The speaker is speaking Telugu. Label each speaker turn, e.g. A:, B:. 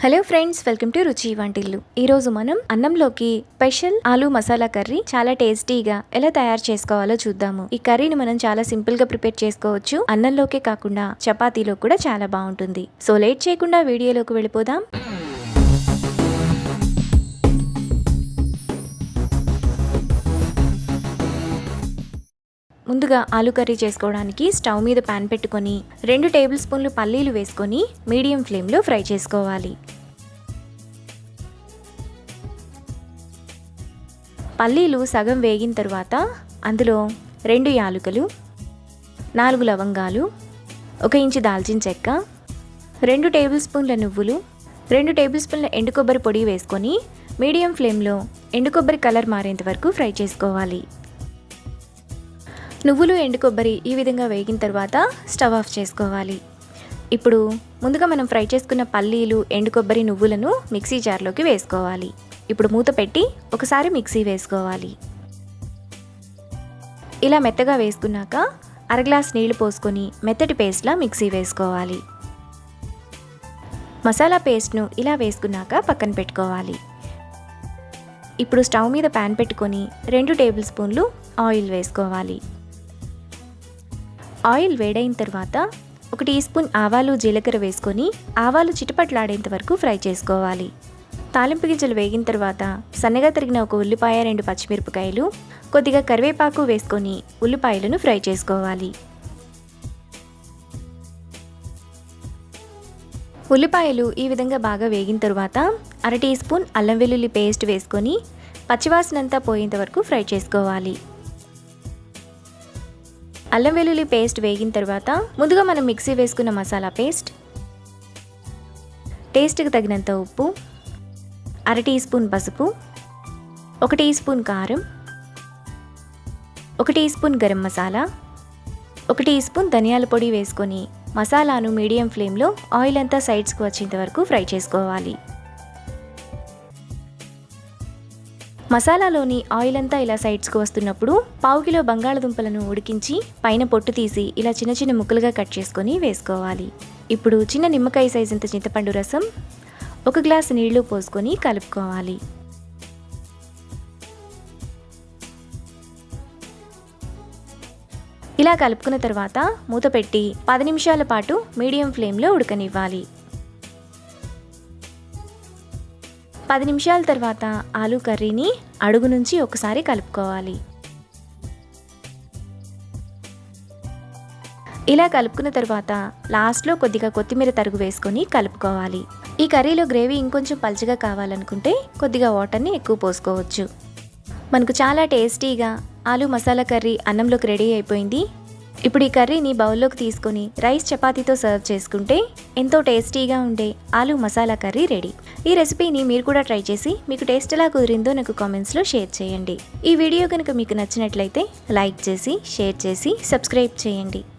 A: హలో ఫ్రెండ్స్, వెల్కమ్ టు రుచి వంటిల్లు. ఈరోజు మనం అన్నంలోకి స్పెషల్ ఆలూ మసాలా కర్రీ చాలా టేస్టీగా ఎలా తయారు చేసుకోవాలో చూద్దాము. ఈ కర్రీని మనం చాలా సింపుల్ గా ప్రిపేర్ చేసుకోవచ్చు. అన్నంలోకే కాకుండా చపాతీలో కూడా చాలా బాగుంటుంది. సో లేట్ చేయకుండా వీడియోలోకి వెళ్ళిపోదాం. ముందుగా ఆలూ కర్రీ చేసుకోవడానికి స్టవ్ మీద పాన్ పెట్టుకొని 2 టేబుల్ స్పూన్లు పల్లీలు వేసుకొని మీడియం ఫ్లేమ్లో ఫ్రై చేసుకోవాలి. పల్లీలు సగం వేగిన తర్వాత అందులో 2 యాలకులు, 4 లవంగాలు, 1 ఇంచు దాల్చిన చెక్క, 2 టేబుల్ స్పూన్ల నువ్వులు, 2 టేబుల్ స్పూన్ల ఎండు కొబ్బరి పొడి వేసుకొని మీడియం ఫ్లేమ్లో ఎండు కొబ్బరి కలర్ మారేంత వరకు ఫ్రై చేసుకోవాలి. నువ్వులు ఎండు కొబ్బరి ఈ విధంగా వేగిన తర్వాత స్టవ్ ఆఫ్ చేసుకోవాలి. ఇప్పుడు ముందుగా మనం ఫ్రై చేసుకున్న పల్లీలు, ఎండు కొబ్బరి, నువ్వులను మిక్సీ జార్లోకి వేసుకోవాలి. ఇప్పుడు మూత పెట్టి ఒకసారి మిక్సీ వేసుకోవాలి. ఇలా మెత్తగా వేసుకున్నాక అరగ్లాస్ నీళ్లు పోసుకొని మెత్తటి పేస్ట్లా మిక్సీ వేసుకోవాలి. మసాలా పేస్ట్ను ఇలా వేసుకున్నాక పక్కన పెట్టుకోవాలి. ఇప్పుడు స్టవ్ మీద ప్యాన్ పెట్టుకొని 2 టేబుల్ స్పూన్లు ఆయిల్ వేసుకోవాలి. ఆయిల్ వేడైన తర్వాత 1 టీ స్పూన్ ఆవాలు, జీలకర్ర వేసుకొని ఆవాలు చిటపట్లాడేంత వరకు ఫ్రై చేసుకోవాలి. తాలింపు గింజలు వేగిన తర్వాత సన్నగా తరిగిన 1 ఉల్లిపాయ, 2 పచ్చిమిరపకాయలు, కొద్దిగా కరివేపాకు వేసుకొని ఉల్లిపాయలను ఫ్రై చేసుకోవాలి. ఉల్లిపాయలు ఈ విధంగా బాగా వేగిన తర్వాత 1/2 టీ స్పూన్ అల్లం వెల్లుల్లి పేస్ట్ వేసుకొని పచ్చివాసనంతా పోయేంత వరకు ఫ్రై చేసుకోవాలి. అల్లం వెల్లుల్లి పేస్ట్ వేగిన తర్వాత ముందుగా మనం మిక్సీ వేసుకున్న మసాలా పేస్ట్, టేస్ట్కి తగినంత ఉప్పు, 1/2 టీ స్పూన్ పసుపు, 1 టీ స్పూన్ కారం, 1 teaspoon garam masala, 1 teaspoon ధనియాల పొడి వేసుకొని మసాలాను మీడియం ఫ్లేమ్లో ఆయిల్ అంతా సైడ్స్కి వచ్చేంత వరకు ఫ్రై చేసుకోవాలి. మసాలాలోని ఆయిల్ అంతా ఇలా సైడ్స్కి వస్తున్నప్పుడు 1/2 కిలో బంగాళదుంపలను ఉడికించి పైన పొట్టు తీసి ఇలా చిన్న చిన్న ముక్కలుగా కట్ చేసుకొని వేసుకోవాలి. ఇప్పుడు చిన్న నిమ్మకాయ సైజ్ అంత చింతపండు రసం, 1 గ్లాసు నీళ్లు పోసుకొని కలుపుకోవాలి. ఇలా కలుపుకున్న తర్వాత మూత పెట్టి 10 నిమిషాల పాటు మీడియం ఫ్లేమ్లో ఉడకనివ్వాలి. 10 నిమిషాల తర్వాత ఆలూ కర్రీని అడుగు నుంచి ఒకసారి కలుపుకోవాలి. ఇలా కలుపుకున్న తర్వాత లాస్ట్లో కొద్దిగా కొత్తిమీర తరుగు వేసుకొని కలుపుకోవాలి. ఈ కర్రీలో గ్రేవీ ఇంకొంచెం పల్చగా కావాలనుకుంటే కొద్దిగా వాటర్ని ఎక్కువ పోసుకోవచ్చు. మనకు చాలా టేస్టీగా ఆలూ మసాలా కర్రీ అన్నంలోకి రెడీ అయిపోయింది. ఇప్పుడు ఈ కర్రీని బౌల్లోకి తీసుకొని రైస్, చపాతీతో సర్వ్ చేసుకుంటే ఎంతో టేస్టీగా ఉండే ఆలూ మసాలా కర్రీ రెడీ. ఈ రెసిపీని మీరు కూడా ట్రై చేసి మీకు టేస్ట్ ఎలా కుదిరిందో నాకు కామెంట్స్లో షేర్ చేయండి. ఈ వీడియో కనుక మీకు నచ్చినట్లయితే లైక్ చేసి, షేర్ చేసి, సబ్స్క్రైబ్ చేయండి.